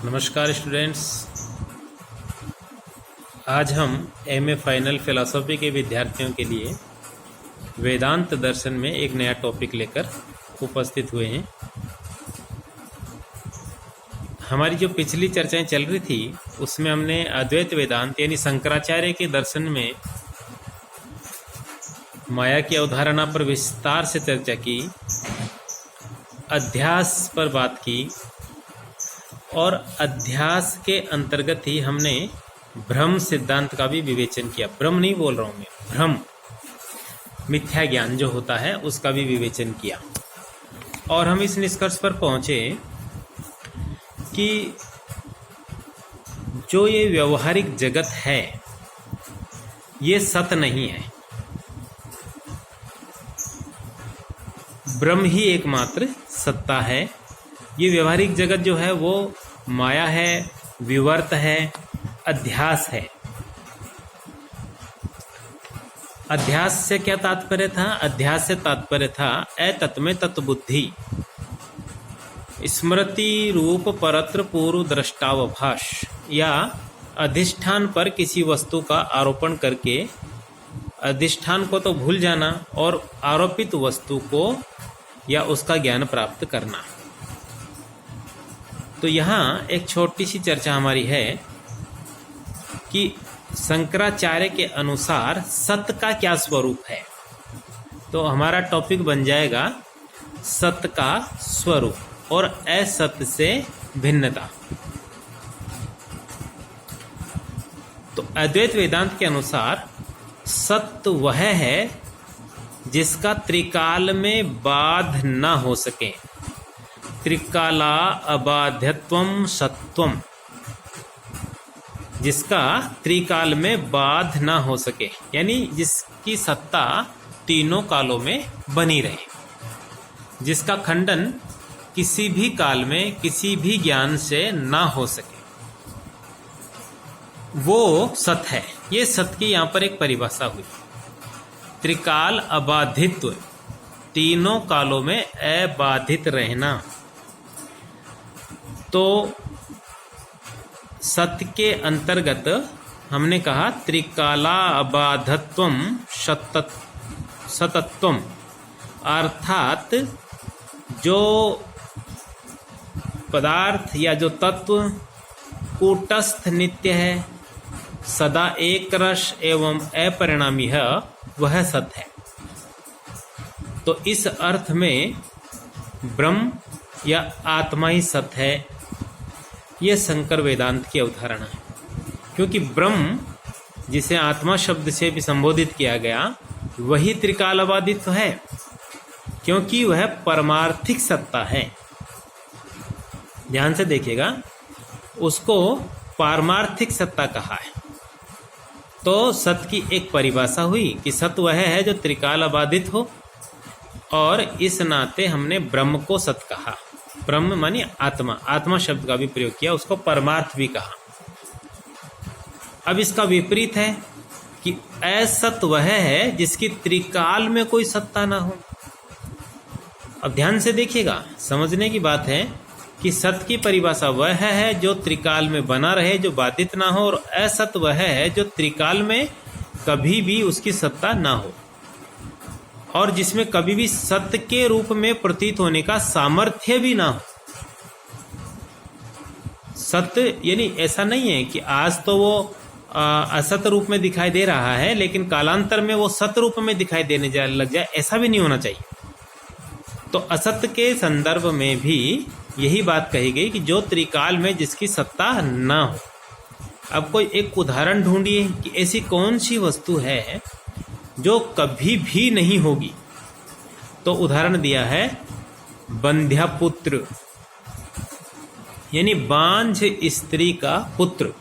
नमस्कार स्टूडेंट्स। आज हम एमए फाइनल फिलॉसफी के विद्यार्थियों के लिए वेदांत दर्शन में एक नया टॉपिक लेकर उपस्थित हुए हैं। हमारी जो पिछली चर्चाएं चल रही थी उसमें हमने अद्वैत वेदांत यानी शंकराचार्य के दर्शन में माया की अवधारणा पर विस्तार से चर्चा की, अध्यास पर बात की और अध्यास के अंतर्गत ही हमने भ्रम सिद्धांत का भी विवेचन किया। भ्रम नहीं बोल रहा हूं मैं, भ्रम मिथ्या ज्ञान जो होता है उसका भी विवेचन किया और हम इस निष्कर्ष पर पहुंचे कि जो ये व्यवहारिक जगत है ये सत्य नहीं है, ब्रह्म ही एकमात्र सत्ता है। ये व्यवहारिक जगत जो है वो माया है, विवर्त है, अध्यास है। अध्यास से क्या तात्पर्य था? अध्यास से तात्पर्य था अतत्व तत्बुद्धि, स्मृति रूप परत्र पूर्व दृष्टावभाष, या अधिष्ठान पर किसी वस्तु का आरोपण करके अधिष्ठान को तो भूल जाना और आरोपित वस्तु को या उसका ज्ञान प्राप्त करना। तो यहाँ एक छोटी सी चर्चा हमारी है कि शंकराचार्य के अनुसार सत्य का क्या स्वरूप है। तो हमारा टॉपिक बन जाएगा सत्य का स्वरूप और असत्य से भिन्नता। तो अद्वैत वेदांत के अनुसार सत्य वह है जिसका त्रिकाल में बाध न हो सके। त्रिकाला अबाध्यत्वम सत्वम, जिसका त्रिकाल में बाध ना हो सके, यानी जिसकी सत्ता तीनों कालों में बनी रहे, जिसका खंडन किसी भी काल में किसी भी ज्ञान से ना हो सके, वो सत्य है। ये सत्य की यहाँ पर एक परिभाषा हुई। त्रिकाल अबाधित्व, तीनों कालों में अबाधित रहना। तो सत्य के अंतर्गत हमने कहा त्रिकाला अबाधत्वम सतत्वम, अर्थात जो पदार्थ या जो तत्व कूटस्थ नित्य है, सदा एक रस एवं अपरिणामी है, वह सत्य है। तो इस अर्थ में ब्रह्म या आत्मा ही सत्य है। यह शंकर वेदांत की अवधारणा है, क्योंकि ब्रह्म जिसे आत्मा शब्द से भी संबोधित किया गया वही त्रिकाल अबाधित है, क्योंकि वह परमार्थिक सत्ता है। ध्यान से देखिएगा, उसको पारमार्थिक सत्ता कहा है। तो सत्य की एक परिभाषा हुई कि सत्य वह है जो त्रिकाल अबाधित हो, और इस नाते हमने ब्रह्म को सत्य कहा। ब्रह्म मानी आत्मा, आत्मा शब्द का भी प्रयोग किया, उसको परमार्थ भी कहा। अब इसका विपरीत है कि असत्य वह है जिसकी त्रिकाल में कोई सत्ता ना हो। अब ध्यान से देखिएगा, समझने की बात है कि सत्य की परिभाषा वह है जो त्रिकाल में बना रहे, जो बाधित ना हो, और असत्य वह है जो त्रिकाल में कभी भी उसकी सत्ता ना हो और जिसमें कभी भी सत्य के रूप में प्रतीत होने का सामर्थ्य भी ना हो। सत्य यानी ऐसा नहीं है कि आज तो वो असत्य रूप में दिखाई दे रहा है लेकिन कालांतर में वो सत्य रूप में दिखाई देने लग जाए, ऐसा भी नहीं होना चाहिए। तो असत्य के संदर्भ में भी यही बात कही गई कि जो त्रिकाल में जिसकी सत्ता ना हो। अब कोई एक उदाहरण ढूंढिए कि ऐसी कौन सी वस्तु है जो कभी भी नहीं होगी। तो उदाहरण दिया है बंध्या पुत्र, यानी बांझ स्त्री का पुत्र।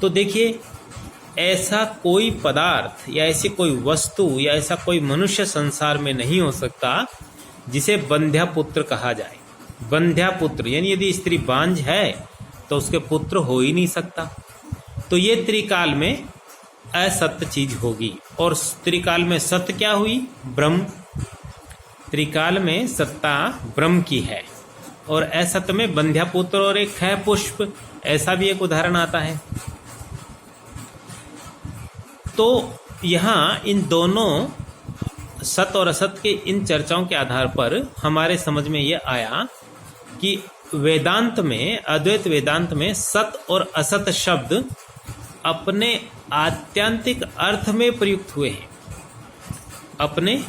तो देखिए, ऐसा कोई पदार्थ या ऐसी कोई वस्तु या ऐसा कोई मनुष्य संसार में नहीं हो सकता जिसे बंध्या पुत्र कहा जाए। बंध्या पुत्र यानी यदि स्त्री बांझ है तो उसके पुत्र हो ही नहीं सकता। तो ये त्रिकाल में असत्य चीज होगी। और त्रिकाल में सत्य क्या हुई? ब्रह्म। त्रिकाल में सत्ता ब्रह्म की है। और असत में बंध्यापुत्र और एक है पुष्प, ऐसा भी एक उदाहरण आता है। तो यहाँ इन दोनों सत और असत के इन चर्चाओं के आधार पर हमारे समझ में ये आया कि वेदांत में, अद्वैत वेदांत में सत और असत शब्द अपने आत्यंतिक अर्थ में प्रयुक्त हुए हैं, अपने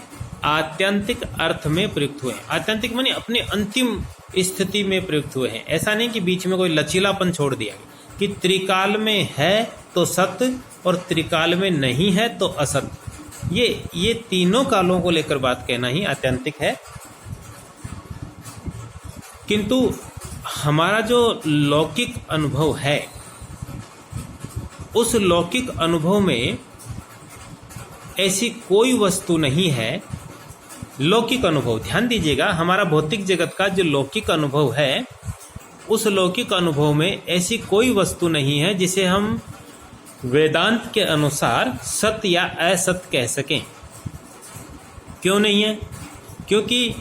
आत्यंतिक अर्थ में प्रयुक्त हुए हैं। आत्यंतिक माने अपने अंतिम स्थिति में प्रयुक्त हुए हैं। ऐसा नहीं कि बीच में कोई लचीलापन छोड़ दिया गया कि त्रिकाल में है तो सत्य और त्रिकाल में नहीं है तो असत। ये तीनों कालों को लेकर बात कहना ही आत्यंतिक है। किंतु हमारा जो लौकिक अनुभव है, उस लौकिक अनुभव में ऐसी कोई वस्तु नहीं है। लौकिक अनुभव, ध्यान दीजिएगा, हमारा भौतिक जगत का जो लौकिक अनुभव है, उस लौकिक अनुभव में ऐसी कोई वस्तु नहीं है जिसे हम वेदांत के अनुसार सत्य या असत्य कह सकें। क्यों नहीं है? क्योंकि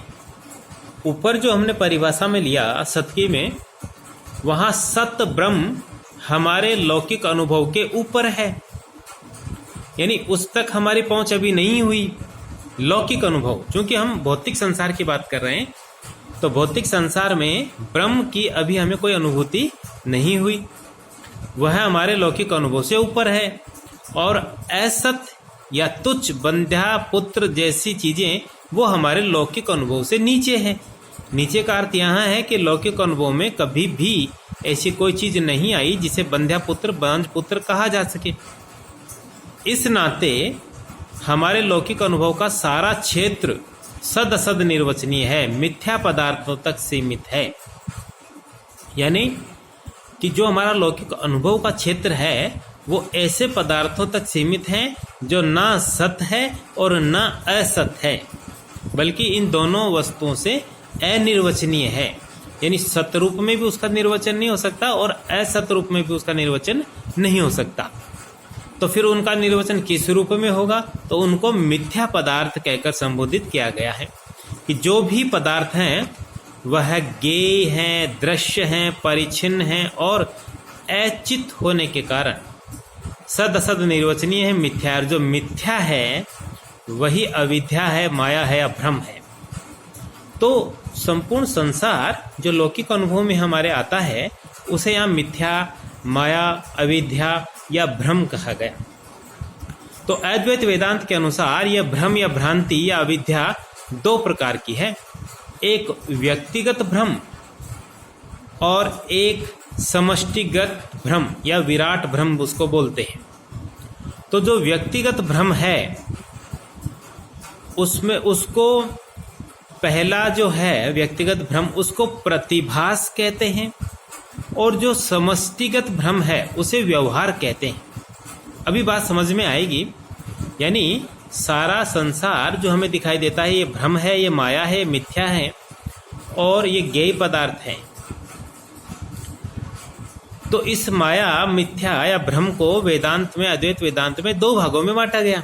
ऊपर जो हमने परिभाषा में लिया सत्य में, वहाँ सत्य ब्रह्म हमारे लौकिक अनुभव के ऊपर है, यानी उस तक हमारी पहुंच अभी नहीं हुई। लौकिक अनुभव, क्योंकि हम भौतिक संसार की बात कर रहे हैं, तो भौतिक संसार में ब्रह्म की अभी हमें कोई अनुभूति नहीं हुई, वह हमारे लौकिक अनुभव से ऊपर है। और असत या तुच्छ, बंध्या पुत्र जैसी चीजें वो हमारे लौकिक अनुभव से नीचे है। नीचे का अर्थ यहाँ है कि लौकिक अनुभव में कभी भी ऐसी कोई चीज नहीं आई जिसे बंध्या पुत्र, बांझ पुत्र कहा जा सके। इस नाते हमारे लौकिक अनुभव का सारा क्षेत्र सद असद निर्वचनीय है, मिथ्या पदार्थों तक सीमित है। यानी कि जो हमारा लौकिक अनुभव का क्षेत्र है वो ऐसे पदार्थों तक सीमित है जो ना सत है और ना असत है, बल्कि इन दोनों वस्तुओं से अनिर्वचनीय है। यानी सत रूप में भी उसका निर्वचन नहीं हो सकता और असत रूप में भी उसका निर्वचन नहीं हो सकता। तो फिर उनका निर्वचन किस रूप में होगा? तो उनको मिथ्या पदार्थ कहकर संबोधित किया गया है कि जो भी पदार्थ हैं वह गेय हैं, दृश्य हैं, परिच्छिन्न हैं और अचित होने के कारण सद असद निर्वचनीय है, मिथ्या। और जो मिथ्या है वही अविद्या है, माया है या भ्रम है। तो संपूर्ण संसार जो लौकिक अनुभव में हमारे आता है उसे यहाँ मिथ्या, माया, अविद्या या भ्रम कहा गया। तो अद्वैत वेदांत के अनुसार यह भ्रम या भ्रांति या अविद्या दो प्रकार की है, एक व्यक्तिगत भ्रम और एक समष्टिगत भ्रम या विराट भ्रम उसको बोलते हैं। तो जो व्यक्तिगत भ्रम है उसमें उसको पहला जो है व्यक्तिगत भ्रम उसको प्रतिभास कहते हैं और जो समष्टिगत भ्रम है उसे व्यवहार कहते हैं। अभी बात समझ में आएगी। यानी सारा संसार जो हमें दिखाई देता है ये भ्रम है, ये माया है, मिथ्या है और ये ज्ञेय पदार्थ है। तो इस माया, मिथ्या या भ्रम को वेदांत में, अद्वैत वेदांत में दो भागों में बांटा गया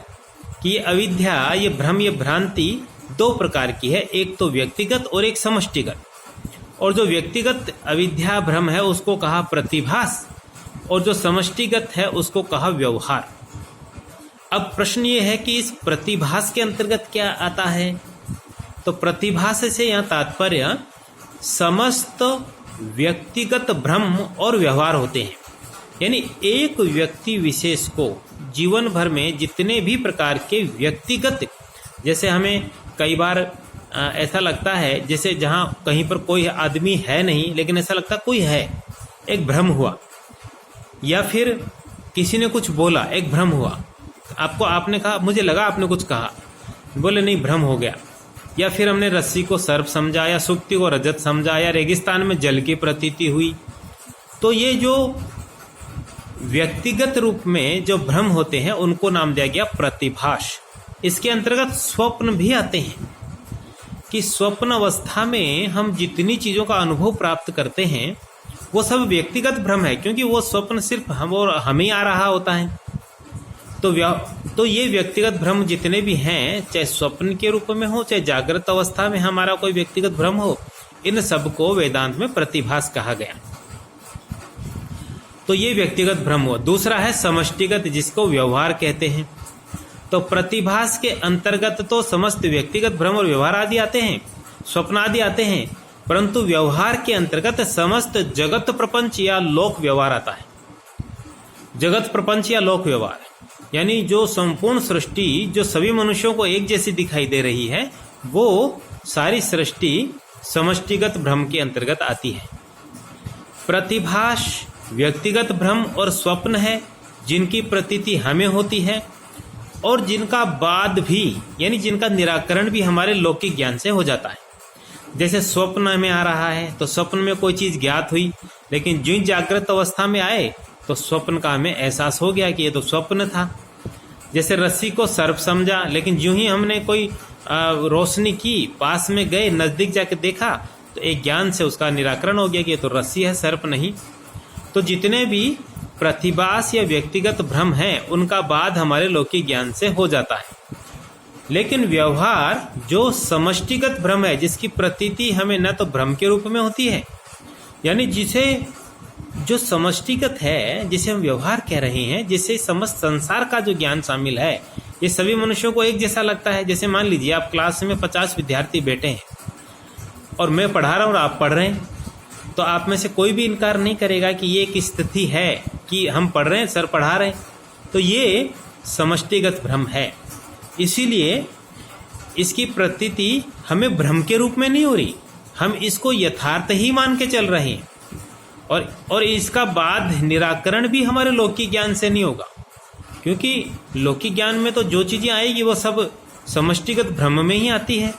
कि ये अविद्या, ये भ्रम, ये भ्रांति दो प्रकार की है, एक तो व्यक्तिगत और एक समष्टिगत। और जो व्यक्तिगत अविद्या भ्रम है उसको कहा प्रतिभास और जो समष्टिगत है उसको कहा व्यवहार। अब प्रश्न ये है कि इस प्रतिभास के अंतर्गत क्या आता है? तो प्रतिभास से यहाँ तात्पर्य समस्त व्यक्तिगत भ्रम और व्यवहार होते हैं। यानी एक व्यक्ति विशेष को जीवन भर में जितने भी प्रकार के व्यक्तिगत, जैसे हमें कई बार ऐसा लगता है जैसे जहाँ कहीं पर कोई आदमी है नहीं लेकिन ऐसा लगता कोई है, एक भ्रम हुआ। या फिर किसी ने कुछ बोला, एक भ्रम हुआ। आपने कहा, मुझे लगा आपने कुछ कहा, बोले नहीं, भ्रम हो गया। या फिर हमने रस्सी को सर्प समझा या सुक्ति को रजत समझा या रेगिस्तान में जल की प्रतीति हुई। तो ये जो व्यक्तिगत रूप में जो भ्रम होते हैं उनको नाम दिया गया प्रतिभास। इसके अंतर्गत स्वप्न भी आते हैं कि स्वप्न अवस्था में हम जितनी चीज़ों का अनुभव प्राप्त करते हैं वो सब व्यक्तिगत भ्रम है, क्योंकि वो स्वप्न सिर्फ हम और हमें आ रहा होता है। तो ये व्यक्तिगत भ्रम जितने भी हैं, चाहे स्वप्न के रूप में हो, चाहे जागृत अवस्था में हमारा कोई व्यक्तिगत भ्रम हो, इन सब को वेदांत में प्रतिभास कहा गया। तो ये व्यक्तिगत भ्रम हुआ। दूसरा है समष्टिगत, जिसको व्यवहार कहते हैं। तो प्रतिभास के अंतर्गत तो समस्त व्यक्तिगत भ्रम और व्यवहार आदि आते हैं, स्वप्न आदि आते हैं, परंतु व्यवहार के अंतर्गत समस्त जगत प्रपंच या लोक व्यवहार आता है। जगत प्रपंच या लोक व्यवहार यानी जो संपूर्ण सृष्टि जो सभी मनुष्यों को एक जैसी दिखाई दे रही है, वो सारी सृष्टि समष्टिगत भ्रम के अंतर्गत आती है। प्रतिभास व्यक्तिगत भ्रम और स्वप्न है, जिनकी प्रतीति हमें होती है और जिनका बाद भी यानी जिनका निराकरण भी हमारे लौकिक ज्ञान से हो जाता है। जैसे स्वप्न में आ रहा है तो स्वप्न में कोई चीज ज्ञात हुई, लेकिन जो जागृत अवस्था में आए तो स्वप्न का हमें एहसास हो गया कि ये तो स्वप्न था। जैसे रस्सी को सर्प समझा, लेकिन जो ही हमने कोई रोशनी की, पास में गए, नजदीक जाके देखा, तो एक ज्ञान से उसका निराकरण हो गया कि ये तो रस्सी है, सर्प नहीं। तो जितने भी प्रतिभास या व्यक्तिगत भ्रम है, उनका बाद हमारे लौकिक ज्ञान से हो जाता है। लेकिन व्यवहार जो समष्टिगत भ्रम है, जिसकी प्रतीति हमें न तो भ्रम के रूप में होती है, यानी जिसे जो समष्टिगत है, जिसे हम व्यवहार कह रहे हैं, जिसे समस्त संसार का जो ज्ञान शामिल है, ये सभी मनुष्यों को एक जैसा लगता है। जैसे मान लीजिए आप क्लास में 50 विद्यार्थी बैठे हैं और मैं पढ़ा रहा हूँ और आप पढ़ रहे हैं, तो आप में से कोई भी इनकार नहीं करेगा कि ये एक स्थिति है कि हम पढ़ रहे हैं, सर पढ़ा रहे हैं। तो ये समष्टिगत भ्रम है। इसीलिए इसकी प्रतीति हमें भ्रम के रूप में नहीं हो रही, हम इसको यथार्थ ही मान के चल रहे हैं। और इसका बाद निराकरण भी हमारे लौकिक ज्ञान से नहीं होगा, क्योंकि लौकिक ज्ञान में तो जो चीजें आएगी वो सब समष्टिगत भ्रम में ही आती है।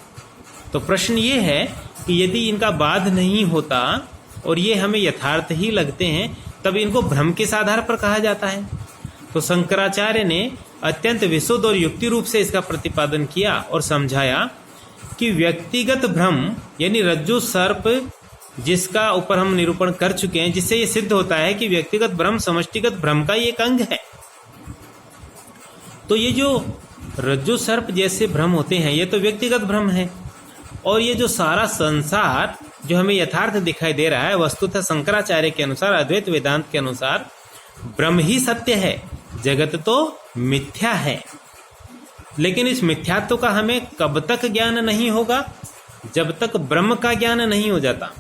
तो प्रश्न ये है कि यदि इनका बाद नहीं होता और ये हमें यथार्थ ही लगते हैं, तब इनको भ्रम किस आधार पर कहा जाता है? तो शंकराचार्य ने अत्यंत विशुद्ध और युक्ति रूप से इसका प्रतिपादन किया और समझाया कि व्यक्तिगत भ्रम यानी रज्जु सर्प, जिसका ऊपर हम निरूपण कर चुके हैं, जिससे ये सिद्ध होता है कि व्यक्तिगत भ्रम समष्टिगत भ्रम का एक अंग है। तो ये जो रज्जु सर्प जैसे भ्रम होते हैं, ये तो व्यक्तिगत भ्रम है। और ये जो सारा संसार जो हमें यथार्थ दिखाई दे रहा है, वस्तुतः शंकराचार्य के अनुसार, अद्वैत वेदांत के अनुसार ब्रह्म ही सत्य है, जगत तो मिथ्या है। लेकिन इस मिथ्यात्व का हमें कब तक ज्ञान नहीं होगा? जब तक ब्रह्म का ज्ञान नहीं हो जाता।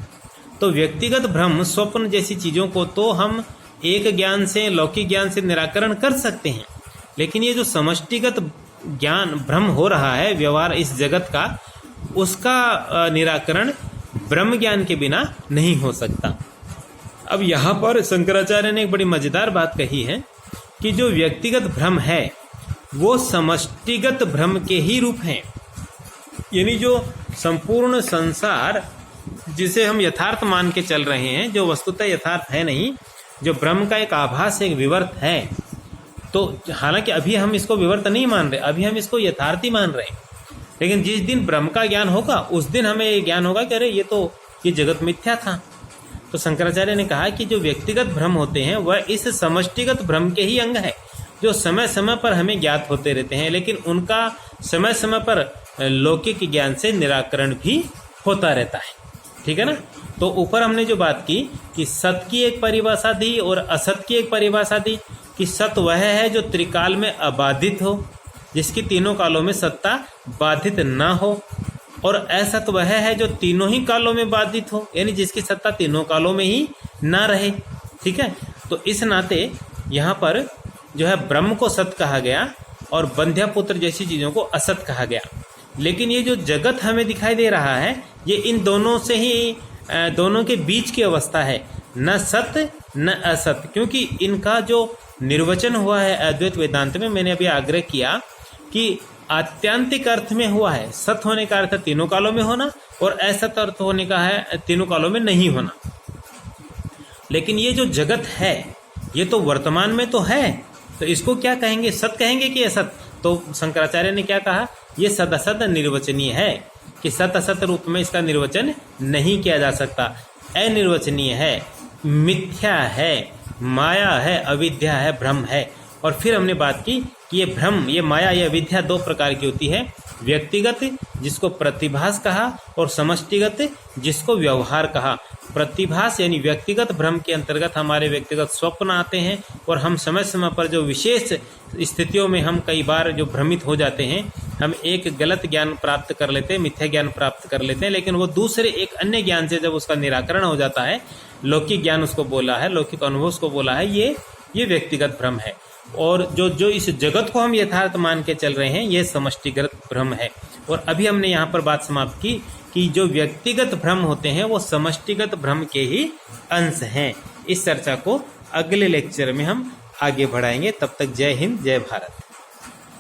तो व्यक्तिगत भ्रम, स्वप्न जैसी चीजों को तो हम एक ज्ञान से, लौकिक ज्ञान से निराकरण कर सकते हैं, लेकिन ये जो समष्टिगत ज्ञान भ्रम हो रहा है व्यवहार इस जगत का, उसका निराकरण ब्रह्म ज्ञान के बिना नहीं हो सकता। अब यहाँ पर शंकराचार्य ने एक बड़ी मजेदार बात कही है कि जो व्यक्तिगत भ्रम है वो समष्टिगत भ्रम के ही रूप हैं। यानी जो संपूर्ण संसार जिसे हम यथार्थ मान के चल रहे हैं, जो वस्तुतः यथार्थ है नहीं, जो ब्रह्म का एक आभास, एक विवर्त है, तो हालांकि अभी हम इसको विवर्त नहीं मान रहे, अभी हम इसको यथार्थ ही मान रहे हैं। लेकिन जिस दिन ब्रह्म का ज्ञान होगा, उस दिन हमें ये ज्ञान होगा कि अरे ये जगत मिथ्या था। तो शंकराचार्य ने कहा कि जो व्यक्तिगत भ्रम होते हैं वह इस समष्टिगत भ्रम के ही अंग है, जो समय समय पर हमें ज्ञात होते रहते हैं, लेकिन उनका समय समय पर लौकिक ज्ञान से निराकरण भी होता रहता है। ठीक है ना? तो ऊपर हमने जो बात की कि सत की एक परिभाषा दी और असत की एक परिभाषा दी कि सत वह है जो त्रिकाल में अबाधित हो, जिसकी तीनों कालों में सत्ता बाधित ना हो, और असत वह है जो तीनों ही कालों में बाधित हो, यानी जिसकी सत्ता तीनों कालों में ही ना रहे। ठीक है? तो इस नाते यहाँ पर जो है ब्रह्म को सत कहा गया और बंध्यापुत्र जैसी चीजों को असत कहा गया। लेकिन ये जो जगत हमें दिखाई दे रहा है, ये इन दोनों से ही, दोनों के बीच की अवस्था है, न सत्य न असत, क्योंकि इनका जो निर्वचन हुआ है अद्वैत वेदांत में, मैंने अभी आग्रह किया कि आत्यंतिक अर्थ में हुआ है। सत होने का अर्थ तीनों कालों में होना और असत अर्थ होने का है तीनों कालों में नहीं होना। लेकिन ये जो जगत है ये तो वर्तमान में तो है, तो इसको क्या कहेंगे? सत कहेंगे कि असत? तो शंकराचार्य ने क्या कहा? ये सद असत निर्वचनीय है, कि सत असत रूप में इसका निर्वचन नहीं किया जा सकता, अनिर्वचनीय है, मिथ्या है, माया है, अविद्या है, भ्रम है। और फिर हमने बात की कि ये भ्रम, ये माया, ये अविद्या दो प्रकार की होती है। व्यक्तिगत जिसको प्रतिभास कहा और समष्टिगत जिसको व्यवहार कहा। प्रतिभास यानी व्यक्तिगत भ्रम के अंतर्गत हमारे व्यक्तिगत स्वप्न आते हैं और हम समय समय पर जो विशेष स्थितियों में हम कई बार जो भ्रमित हो जाते हैं, हम एक गलत ज्ञान प्राप्त कर लेते हैं, मिथ्या ज्ञान प्राप्त कर लेते हैं, लेकिन वो दूसरे एक अन्य ज्ञान से जब उसका निराकरण हो जाता है, लौकिक ज्ञान उसको बोला है, लौकिक अनुभव उसको बोला है, ये व्यक्तिगत भ्रम है। और जो इस जगत को हम यथार्थ मान के चल रहे हैं, ये समष्टिगत भ्रम है। और अभी हमने यहाँ पर बात समाप्त की कि जो व्यक्तिगत भ्रम होते हैं वो समष्टिगत भ्रम के ही अंश हैं। इस चर्चा को अगले लेक्चर में हम आगे बढ़ाएंगे। तब तक जय हिंद, जय भारत।